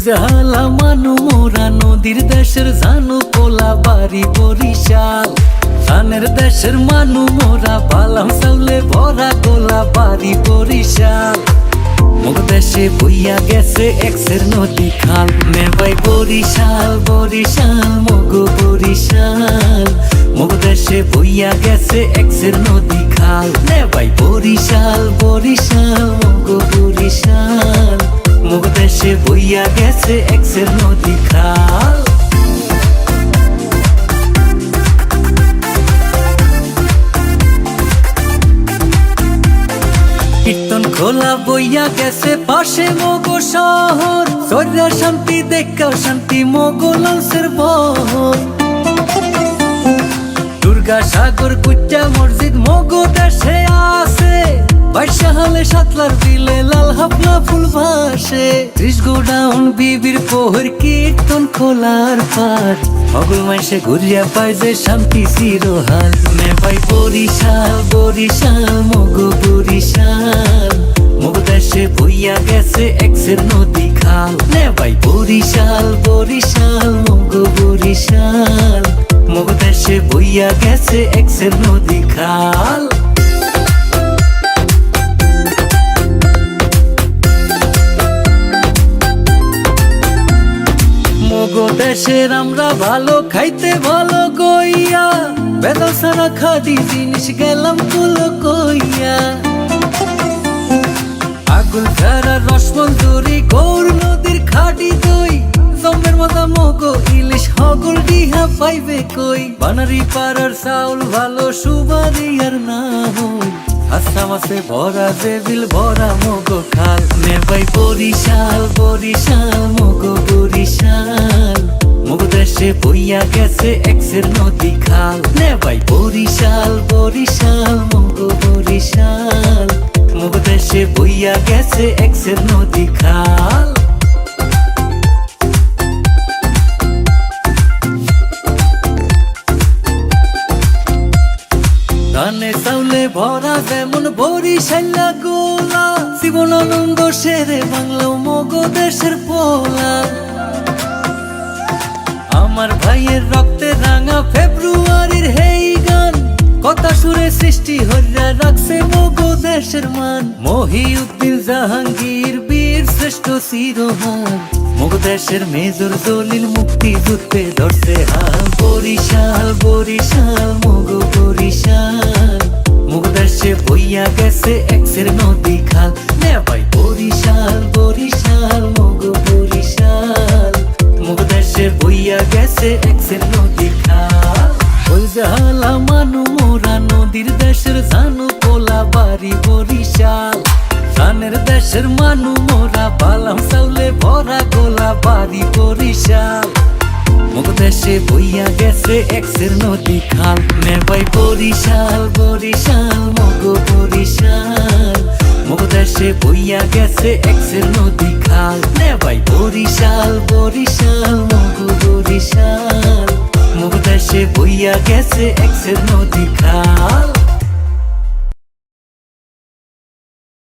জালা মানু মোরা নদীর দেশের জানু পোলা বাড়ি বরিশাল। ধানের দেশের মানু মোরা পালাম চাউলে ভরা গোলা বাড়ি বরিশাল। মোর দেশে বইয়া গেছে এক্সের নদী খাল। নে ভাই বরিশাল বরিশাল মগো বরিশাল। মোর দেশে বইয়া গেছে এক্সের নদী খাল। নে ভাই বরিশাল বরিশাল মগো বরিশাল। মোর দেশে বইয়া গেছে এক্সের নদী খাল। কীর্তন খোলা বইয়া গেছে পাশে মগো শহর। সৈরা শান্তি দেখা শান্তি মগো লালসের বহর। দুর্গা সাগর কুচ্চা মসজিদ মগো দেশে আছে। বাইশাহালে সাতলার বিলে লাল হাফলা ফুল ভাসে। 30 গোডাউন বিবির পোহর কীর্তন খোলার পার। মগল মাইসে ঘুরিয়া পায় যে শান্তি চিরহাল। নে ভাই বরিশাল বরিশাল মগো বরিশাল। মগ দেশে বইয়া গেছে এক্সের নদী খাল। নে ভাই বরিশাল বরিশাল মগো বরিশাল। মগ দেশে বইয়া গেছে এক্সের নদী খাল। মগো দেশের আমরা ভালো খাইতে ভালো গইয়া। বেদা সারা খাদি জিনিস গেলাম কুলো কইয়া। আগুন ধারা রসমঞ্জুরি গৌর নদীর খাটি দই। জমের মাথা মগো ইলিশ হগল ডিহা পাইবে কই। বানারি পাড়ার চাউল ভালো সুবারি আর না হই। হাসা মাসে ভরা যে বিল ভরা মগো খাল। নে ভাই বরিশাল বরিশাল মগো বরিশাল। মগো দেশে বইয়া গেছে এক্সের নদী খাল। নে ভাই বরিশাল বরিশাল মগো বরিশাল। মগো দেশে বইয়া গেছে এক্সের নদী খাল। ধানে চাউলে ভরা যেমন বরিশাল্লা গোলা। জীবনানন্দ শেরে বাংলাও মগো দেশের পোলা। আমার ভাইয়ের রক্তে রাঙা ফেব্রুয়ারির হেই গান। কথা সুরে সৃষ্টি হইয়া রাখছে মগো দেশের মান। মহিউদ্দিন জাহাঙ্গীর বীর শ্রেষ্ঠ শিরোহান। মগো দেশের মেজর জলিল মুক্তি যুদ্ধে ধরছে হাল। বরিশাল বরিশাল মগো বরিশাল। মগো দেশে বইয়া গেছে এক্সের নদী খাল। নে ভাই বরিশাল বরিশাল মগো বরিশাল। মগো দেশে বইয়া গেছে এক্সের নদী খাল। ওই জালা মানু মোরা নদীর দেশের জানু পোলা বাড়ি বরিশাল। ধানের দেশের মানু মোরা পালাম চাউলে ভরা গোলা বাড়ি বরিশাল। মগ দেশে বইয়া গেছে এক্সের নদী খাল। নে ভাই বরিশাল বরিশাল মগো বরিশাল। মগ দেশে বইয়া গেছে এক্সের নদী খাল। নে ভাই বরিশাল বরিশাল মগো বরিশাল। মগ দেশে বইয়া গেছে এক্সের নদী খাল।